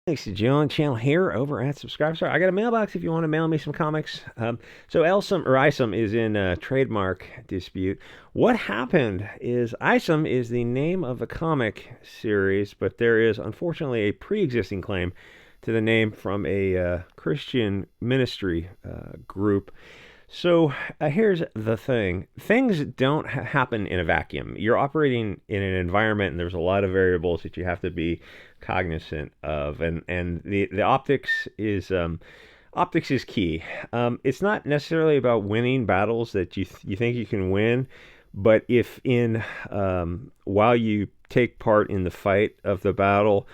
Thanks to John Channel here over at Subscribe Star. I got a mailbox if you want to mail me some comics. So Isom is in a trademark dispute. What happened is Isom is the name of a comic series, but there is unfortunately a pre-existing claim to the name from a Christian ministry group. So here's the thing: things don't happen in a vacuum. You're operating in an environment, and there's a lot of variables that you have to be cognizant of, and the optics is key. It's not necessarily about winning battles that you think you can win, but if in while you take part in the fight of the battle,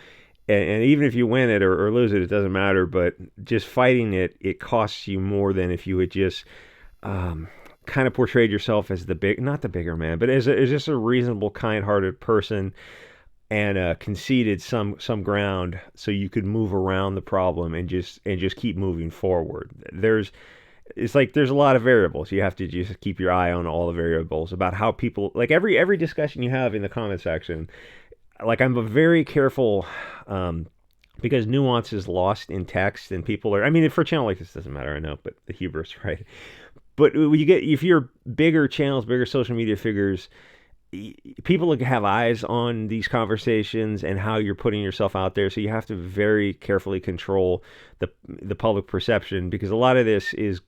and even if you win it or lose it, it doesn't matter. But just fighting it costs you more than if you had just kind of portrayed yourself as not the bigger man, but as just a reasonable, kind-hearted person, and conceded some ground so you could move around the problem and just keep moving forward. It's like there's a lot of variables. You have to just keep your eye on all the variables about how people, like every discussion you have in the comment section. Like, I'm a very careful, because nuance is lost in text, and people are, I mean, for a channel like this, it doesn't matter, I know, but the hubris, right? But if you're bigger channels, bigger social media figures, people have eyes on these conversations and how you're putting yourself out there. So you have to very carefully control the public perception, because a lot of this is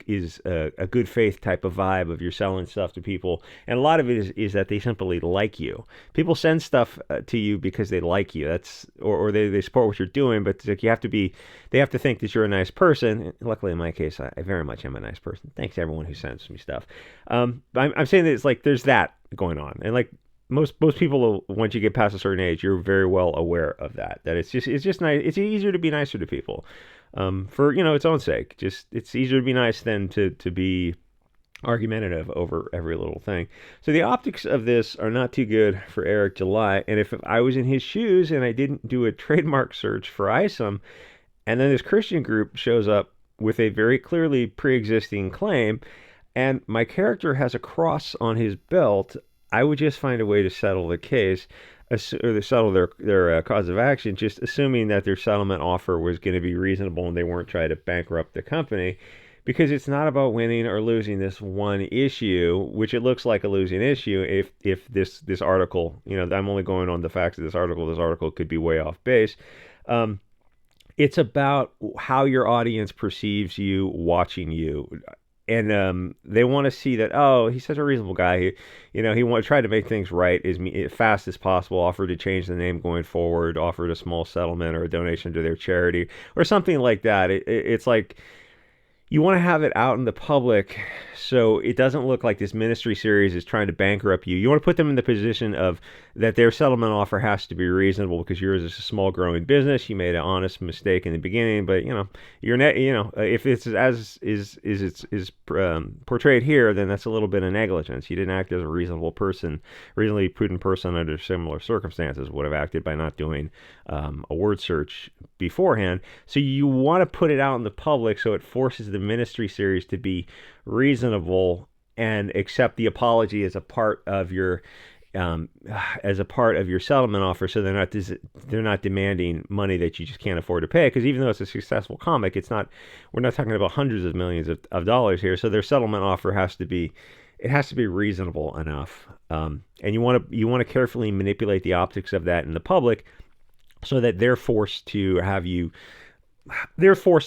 a good faith type of vibe of you're selling stuff to people, and a lot of it is that they simply like you. People send stuff to you because they like you. That's or they support what you're doing, but like they have to think that you're a nice person. And luckily, in my case, I very much am a nice person. Thanks to everyone who sends me stuff. I'm saying that it's like there's that going on, and like most people, once you get past a certain age, you're very well aware of that it's just nice. It's easier to be nicer to people, for its own sake. Just it's easier to be nice than to be argumentative over every little thing. So the optics of this are not too good for Eric July, and if I was in his shoes and I didn't do a trademark search for Isom, and then this Christian group shows up with a very clearly pre-existing claim, and my character has a cross on his belt, I would just find a way to settle the case, or to settle their cause of action, just assuming that their settlement offer was going to be reasonable and they weren't trying to bankrupt the company. Because it's not about winning or losing this one issue, which it looks like a losing issue if this article, I'm only going on the facts of this article could be way off base. It's about how your audience perceives you watching you. And they want to see that, oh, he's such a reasonable guy. He tried to make things right as fast as possible, offered to change the name going forward, offered a small settlement or a donation to their charity or something like that. It's like you want to have it out in the public so it doesn't look like this ministry series is trying to bankrupt you. You want to put them in the position of that their settlement offer has to be reasonable, because yours is a small growing business. You made an honest mistake in the beginning, but if it's as is portrayed here, then that's a little bit of negligence. You didn't act as a reasonably prudent person under similar circumstances would have acted by not doing a word search beforehand. So you want to put it out in the public so it forces the ministry series to be reasonable and accept the apology as a part of your settlement offer. So they're not demanding money that you just can't afford to pay, because even though it's a successful comic, we're not talking about hundreds of millions of dollars here. So their settlement offer has to be reasonable enough, and you want to carefully manipulate the optics of that in the public so that they're forced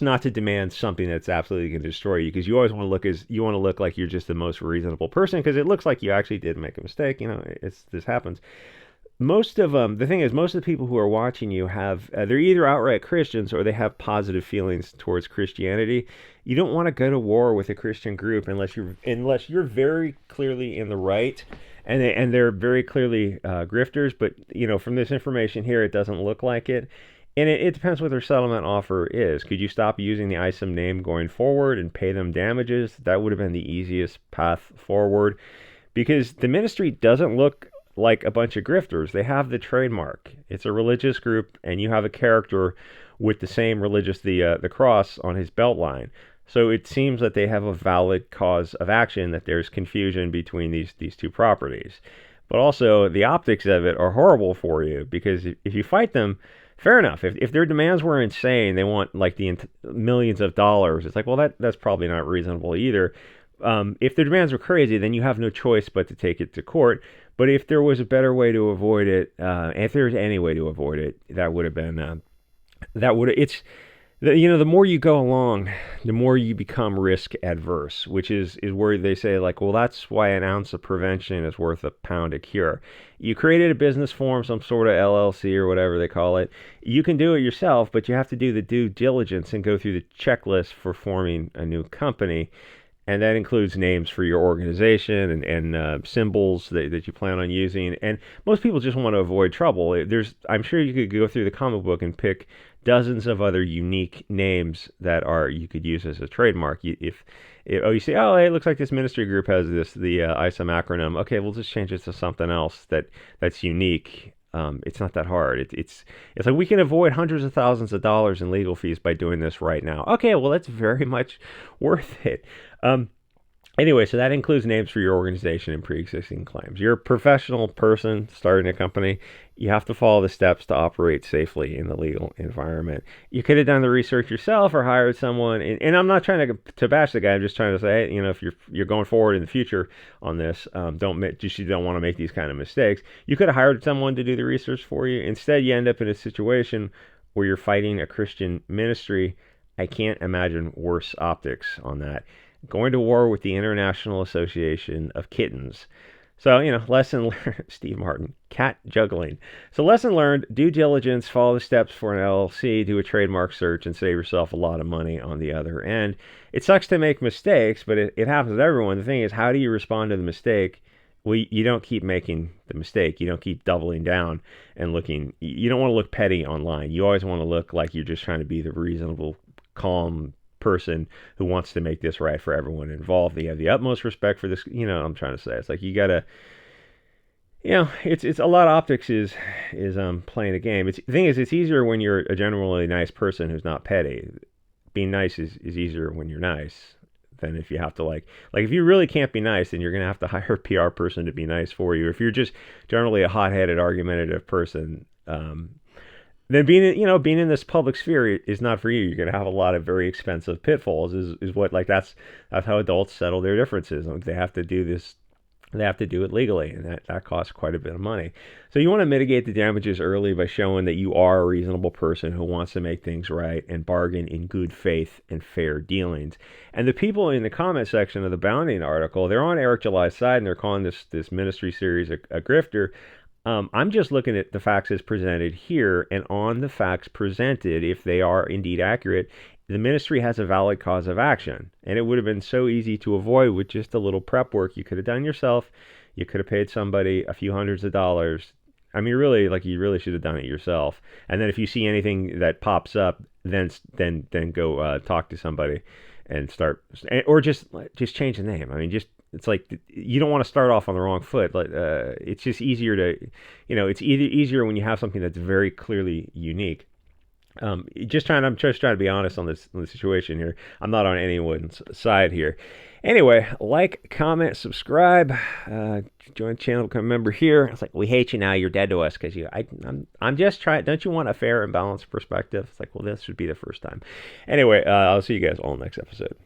not to demand something that's absolutely going to destroy you, because you always want to look like you're just the most reasonable person, because it looks like you actually did make a mistake. This happens. The thing is, most of the people who are watching you have they're either outright Christians or they have positive feelings towards Christianity. You don't want to go to war with a Christian group unless you're very clearly in the right, and they're very clearly grifters. But from this information here, it doesn't look like it. And it depends what their settlement offer is. Could you stop using the Isom name going forward and pay them damages? That would have been the easiest path forward, because the ministry doesn't look like a bunch of grifters. They have the trademark. It's a religious group, and you have a character with the same the cross on his belt line. So it seems that they have a valid cause of action, that there's confusion between these two properties. But also, the optics of it are horrible for you, because if you fight them, fair enough. If their demands were insane, they want like millions of dollars. It's like, well, that's probably not reasonable either. If their demands were crazy, then you have no choice but to take it to court. But if there was a better way to avoid it, if there's any way to avoid it, that would have been it's the more you go along, the more you become risk adverse, which is where they say like, well, that's why an ounce of prevention is worth a pound of cure. You created a business form, some sort of LLC or whatever they call it. You can do it yourself, but you have to do the due diligence and go through the checklist for forming a new company. And that includes names for your organization and symbols that you plan on using. And most people just want to avoid trouble. I'm sure you could go through the comic book and pick dozens of other unique names that you could use as a trademark. You say, oh, hey, it looks like this ministry group has the Isom acronym. Okay, we'll just change it to something else that's unique. It's not that hard. It's like we can avoid hundreds of thousands of dollars in legal fees by doing this right now. Okay, well, that's very much worth it. Anyway, so that includes names for your organization and pre-existing claims. You're a professional person starting a company. You have to follow the steps to operate safely in the legal environment. You could have done the research yourself or hired someone. And I'm not trying to bash the guy. I'm just trying to say, if you're going forward in the future on this, you don't want to make these kind of mistakes. You could have hired someone to do the research for you. Instead, you end up in a situation where you're fighting a Christian ministry. I can't imagine worse optics on that. Going to war with the International Association of Kittens. So, lesson learned, Steve Martin, cat juggling. So lesson learned, due diligence, follow the steps for an LLC, do a trademark search, and save yourself a lot of money on the other end. It sucks to make mistakes, but it happens to everyone. The thing is, how do you respond to the mistake? Well, you don't keep making the mistake. You don't keep doubling down and looking. You don't want to look petty online. You always want to look like you're just trying to be the reasonable, calm person who wants to make this right for everyone involved. You have the utmost respect for this. I'm trying to say, it's like you gotta, it's a lot of optics is playing a game. The thing is, it's easier when you're a generally nice person who's not petty. Being nice is easier when you're nice than if you have to like if you really can't be nice, then you're gonna have to hire a PR person to be nice for you. If you're just generally a hot-headed, argumentative person, then being in this public sphere is not for you. You're going to have a lot of very expensive pitfalls. Is what that's how adults settle their differences. They have to do this. They have to do it legally, and that costs quite a bit of money. So you want to mitigate the damages early by showing that you are a reasonable person who wants to make things right and bargain in good faith and fair dealings. And the people in the comment section of the Bounding article, they're on Eric July's side, and they're calling this ministry series a grifter. I'm just looking at the facts as presented here, and on the facts presented, if they are indeed accurate, the ministry has a valid cause of action. And it would have been so easy to avoid with just a little prep work you could have done yourself. You could have paid somebody a few hundreds of dollars. I mean, you really should have done it yourself. And then if you see anything that pops up, then go talk to somebody and start, or just change the name. I mean, it's like you don't want to start off on the wrong foot. It's just easier to, it's easier when you have something that's very clearly unique. I'm just trying to be honest on the situation here. I'm not on anyone's side here. Anyway, like, comment, subscribe, join the channel, become a member here. It's like, we hate you now. You're dead to us because I'm just trying. Don't you want a fair and balanced perspective? It's like, well, this should be the first time. Anyway, I'll see you guys all next episode.